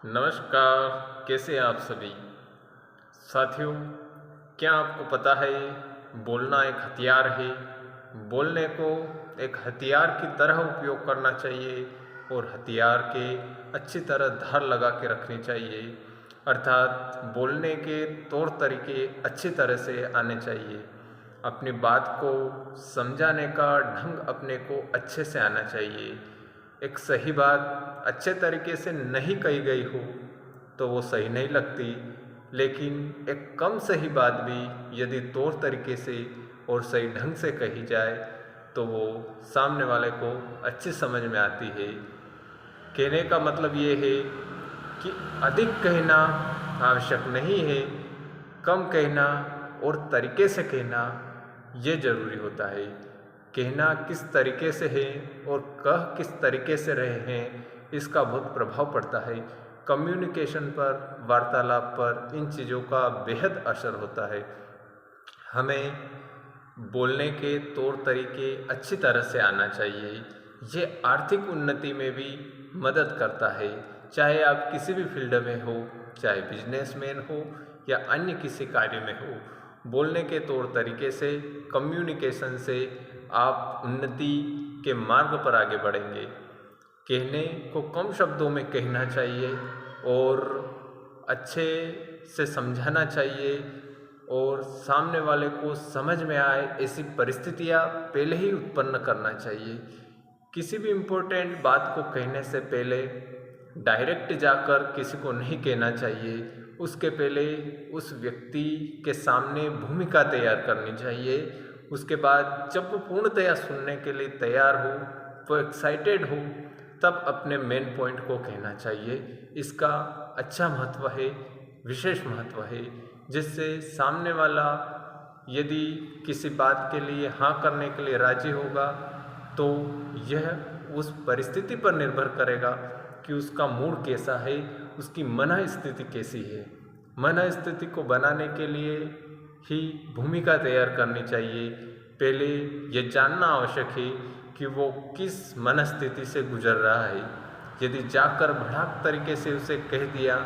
नमस्कार, कैसे हैं आप सभी साथियों। क्या आपको पता है बोलना एक हथियार है। बोलने को एक हथियार की तरह उपयोग करना चाहिए और हथियार के अच्छी तरह धार लगा के रखनी चाहिए। अर्थात बोलने के तौर तरीके अच्छी तरह से आने चाहिए। अपनी बात को समझाने का ढंग अपने को अच्छे से आना चाहिए। एक सही बात अच्छे तरीके से नहीं कही गई हो तो वो सही नहीं लगती, लेकिन एक कम सही बात भी यदि तौर तरीके से और सही ढंग से कही जाए तो वो सामने वाले को अच्छी समझ में आती है। कहने का मतलब ये है कि अधिक कहना आवश्यक नहीं है, कम कहना और तरीके से कहना ये ज़रूरी होता है। कहना किस तरीके से है और कह किस तरीके से रहे हैं इसका बहुत प्रभाव पड़ता है। कम्युनिकेशन पर, वार्तालाप पर इन चीज़ों का बेहद असर होता है। हमें बोलने के तौर तरीके अच्छी तरह से आना चाहिए। ये आर्थिक उन्नति में भी मदद करता है। चाहे आप किसी भी फील्ड में हो, चाहे बिजनेसमैन हो या अन्य किसी कार्य में हो, बोलने के तौर तरीके से, कम्युनिकेशन से आप उन्नति के मार्ग पर आगे बढ़ेंगे। कहने को कम शब्दों में कहना चाहिए और अच्छे से समझाना चाहिए और सामने वाले को समझ में आए ऐसी परिस्थितियाँ पहले ही उत्पन्न करना चाहिए। किसी भी इम्पोर्टेंट बात को कहने से पहले डायरेक्ट जाकर किसी को नहीं कहना चाहिए। उसके पहले उस व्यक्ति के सामने भूमिका तैयार करनी चाहिए। उसके बाद जब वो पूर्णतया सुनने के लिए तैयार हो, वो एक्साइटेड हो, तब अपने मेन पॉइंट को कहना चाहिए। इसका अच्छा महत्व है, विशेष महत्व है, जिससे सामने वाला यदि किसी बात के लिए हाँ करने के लिए राजी होगा तो यह उस परिस्थिति पर निर्भर करेगा कि उसका मूड कैसा है, उसकी मन स्थिति कैसी है। मन स्थिति को बनाने के लिए ही भूमिका तैयार करनी चाहिए। पहले ये जानना आवश्यक है कि वो किस मनस्थिति से गुजर रहा है। यदि जाकर भड़ाक तरीके से उसे कह दिया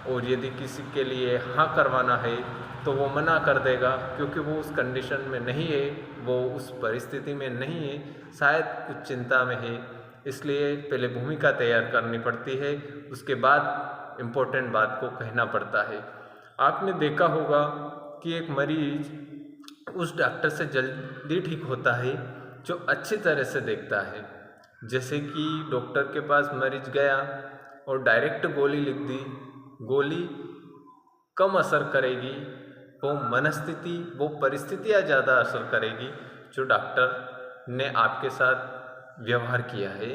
और यदि किसी के लिए हाँ करवाना है तो वो मना कर देगा, क्योंकि वो उस कंडीशन में नहीं है, वो उस परिस्थिति में नहीं है, शायद कुछ चिंता में है। इसलिए पहले भूमिका तैयार करनी पड़ती है, उसके बाद इम्पोर्टेंट बात को कहना पड़ता है। आपने देखा होगा कि एक मरीज उस डॉक्टर से जल्दी ठीक होता है जो अच्छी तरह से देखता है। जैसे कि डॉक्टर के पास मरीज गया और डायरेक्ट गोली लिख दी, गोली कम असर करेगी, वो मनस्थिति, वो परिस्थितियाँ ज़्यादा असर करेगी जो डॉक्टर ने आपके साथ व्यवहार किया है।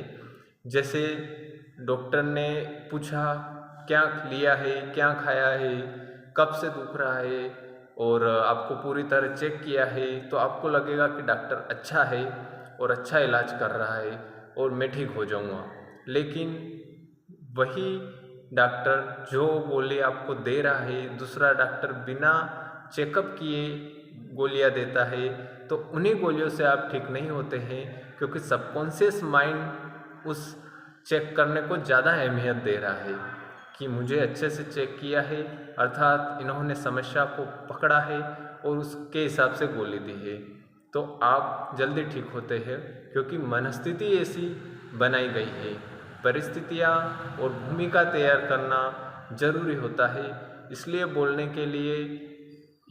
जैसे डॉक्टर ने पूछा क्या लिया है, क्या खाया है, कब से दुख रहा है और आपको पूरी तरह चेक किया है, तो आपको लगेगा कि डॉक्टर अच्छा है और अच्छा इलाज कर रहा है और मैं ठीक हो जाऊंगा। लेकिन वही डॉक्टर जो गोली आपको दे रहा है, दूसरा डॉक्टर बिना चेकअप किए गोलियां देता है, तो उन्हीं गोलियों से आप ठीक नहीं होते हैं, क्योंकि सबकॉन्शियस माइंड उस चेक करने को ज़्यादा अहमियत दे रहा है कि मुझे अच्छे से चेक किया है, अर्थात इन्होंने समस्या को पकड़ा है और उसके हिसाब से गोली दी है, तो आप जल्दी ठीक होते हैं, क्योंकि मनस्थिति ऐसी बनाई गई है। परिस्थितियाँ और भूमिका तैयार करना जरूरी होता है। इसलिए बोलने के लिए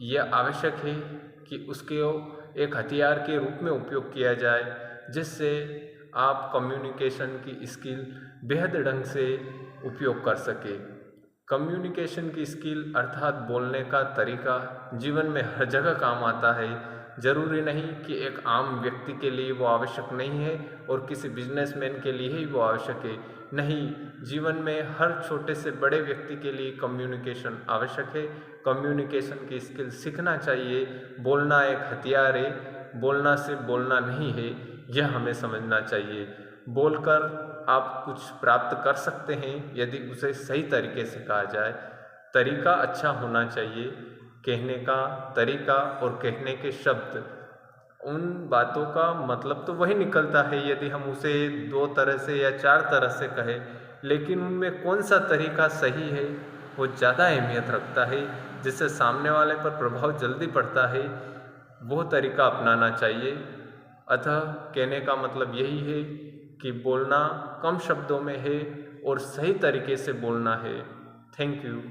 यह आवश्यक है कि उसके एक हथियार के रूप में उपयोग किया जाए, जिससे आप कम्युनिकेशन की स्किल बेहद ढंग से उपयोग कर सके। कम्युनिकेशन की स्किल अर्थात बोलने का तरीका जीवन में हर जगह काम आता है। जरूरी नहीं कि एक आम व्यक्ति के लिए वो आवश्यक नहीं है और किसी बिजनेसमैन के लिए ही वो आवश्यक है। नहीं, जीवन में हर छोटे से बड़े व्यक्ति के लिए कम्युनिकेशन आवश्यक है। कम्युनिकेशन की स्किल सीखना चाहिए। बोलना एक हथियार है, बोलना से बोलना नहीं है, यह हमें समझना चाहिए। बोलकर आप कुछ प्राप्त कर सकते हैं यदि उसे सही तरीके से कहा जाए। तरीका अच्छा होना चाहिए, कहने का तरीका और कहने के शब्द, उन बातों का मतलब तो वही निकलता है यदि हम उसे 2 तरह से या 4 तरह से कहें, लेकिन उनमें कौन सा तरीका सही है वो ज़्यादा अहमियत रखता है, जिससे सामने वाले पर प्रभाव जल्दी पड़ता है, वो तरीका अपनाना चाहिए। अतः कहने का मतलब यही है कि बोलना कम शब्दों में है और सही तरीके से बोलना है। Thank you.